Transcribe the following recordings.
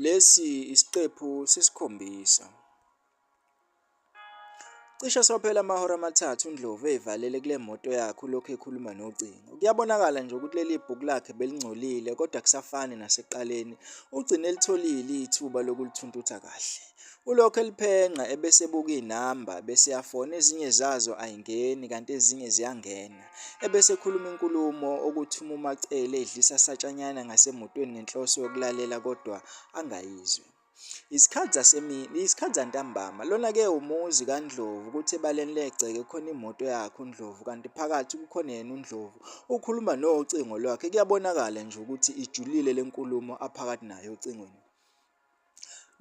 Lesi isiqephu sesikhombisa. Cishe sophela amahora amathathu uNdlovu eyivalele kule moto yakhe ulokhu ekhuluma nocingo. Kuyabonakala nje ukuthi leli bhuku lakhe belingcolile kodwa akusafani nasekuqaleni. Ugcine elitholile ithuba lokulithunthutha kahle. Ulokhu eliphenqa ebese ebuka inamba bese yafona ezinye zazo ayingeni kanti ezinye ziyangena. Ebese ekhuluma inkulumo okuthi uMacele edlisa satshanyana ngasemotweni ngenhloso yokulalela kodwa angayizwi. Isikhathi zantambama lona-ke umuzi kaNdlovu ukuthi ebaleni legceke khona imoto yakhe uNdlovu kanti phakathi kukhona yena uNdlovu ukhuluma nocingo lwakhe. Kuyabonakala nje ukuthi ijulile le nkulumo aphakathi nayo ocingweni.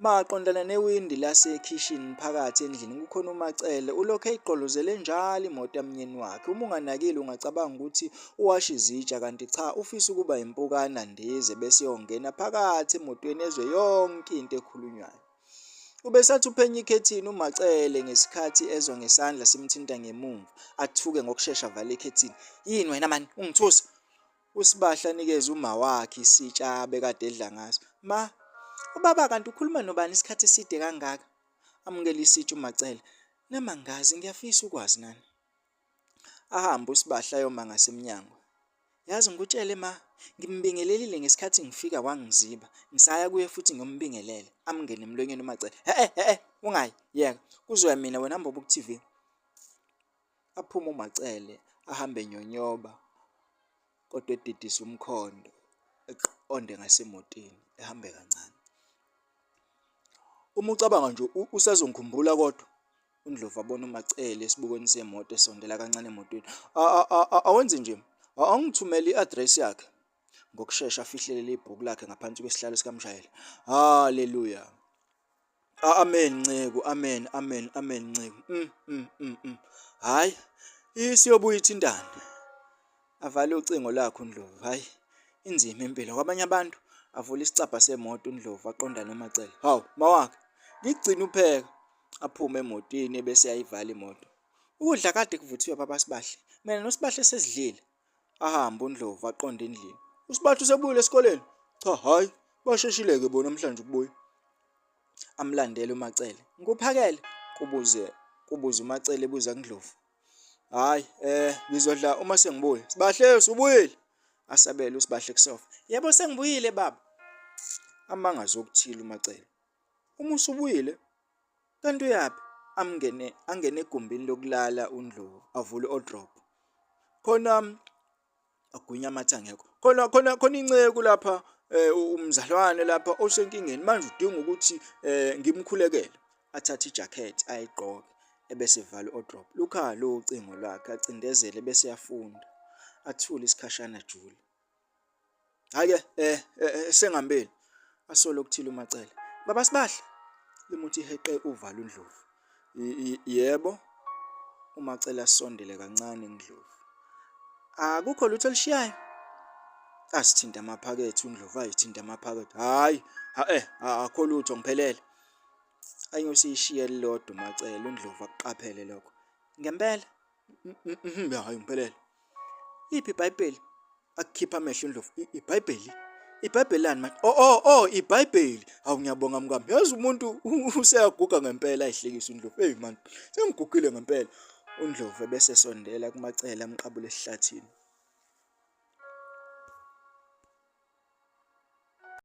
Maqondana newindi lasekhishini phakathi endlini kukhona uMacele ulokhu eyiqolozele njalo imoto yamnyeni wakhe. Uma unganakile ungacabanga ukuthi uwasha izitsha kanti cha, ufisa ukuba impukana ndize bese yongena phakathi emotweni ezwe yonke into ekhulunywayo. Ubesathi uphenya ikhethini uMacele ngesikhathi ezwa ngesandla simthinta ngemumva athuke ngokushesha avala ikhethini. Yini wena mani ungithusa? uSibahla anikeza uma wakhe isitsha abekade edla ngaso. Ma, ubaba kanti ukhuluma nobani isikhathi eside kangaka? Amukela isitsha uMacele. Nama ngazi ngiyafisa ukwazi nani. Ahamba uSibahla ayoma ngasemnyango. Yazi ngikutshele ma, ngimbingelelile ngesikhathi ngifika wangiziba. Ngisaya kuye futhi ngiyombingelele. Amngene emlonyeni uMacele. Ungayi, yeka. Kuzoya mina wena hamba ubuka TV. Aphuma uMacele ahambe nyonyoba kodwa edidisa umkhondo eqonde ngasemotweni ehambe kancane. Uma ucabanga nje usazongikhumbula kodwa uNdlovu abona uMacele esibukweni semoto esondela kancane emotweni. Awenze nje, angithumele i-address yakhe. Ngokushesha afihlelele ibhuku lakhe ngaphansi kwesihlalo sikamshayeli. Haleluya. Amen Ncegu, amen, amen, amen Ncegu. Hayi, isiyobuya ithintane. Avale ucingo lakhe uNdlovu. Hayi, inzima impilo kwabanye abantu. Avula isicabha semoto uNdlovu aqonda noMacele. Hawu, mawakhe, ngigcina upheka. Aphume emotini bese yayivala imoto. Ukudla kade kuvuthiwe baba Sibahle. Mina noSibahle sesidlile. Ahamba uNdlovu aqonda endlini. uSibahle usebuyile esikoleni? Cha, hayi, basheshile-ke bona namhlanje ukubuya. Amlandela uMacele. Ngikuphakele? Kubuza uMacele ebuza kuNdlovu. Hayi, ngizodla uma sengibuya. Sibahle usubuyile? Asabela uSibahle kusofa. Yebo sengibuyile baba. Amangazi okuthila uMacele. Uma usubuyile? Kanti uyaphi? Angene egumbini lokulala uNdlovu avule odrop. Khona agwinya amathi angekho. Khona incegu lapha umzalwane lapha osenkingeni manje udinga ukuthi ngimkhulekele. Athathe ijakhethi ayigqoke ebese evala odrop. Lukha lo ucingo lwakhe acindezele bese yafunda. Athule isikhashana jule. Hake sengihambile. Asolo ukuthila uMacele. Baba Sibahle limuthi heqe uvala uNdlovu. Yebo. uMacele asondele kancane kuNdlovu. Akukho lutho olushiyayo? Asithinta amaphakethe uNdlovu ayithinta amaphakethe. Hayi, akho lutho ngiphelele. Ayosishiya lilodwa uMacele uNdlovu akuqaphele lokho. Ngempela? Hayi ngiphelele. Iphi iBhayibheli? Akukhipha amehlo uNdlovu. iBhayibheli? iBhayibheli lani manje? iBhayibheli. Hawu ngiyabonga mkami. Yazi umuntu useyaguga ngempela ayihlekisa uNdlovu. Hey man, sengigugile ngempela. uNdlovu bese sondela kuMacele amqabule esihlathini.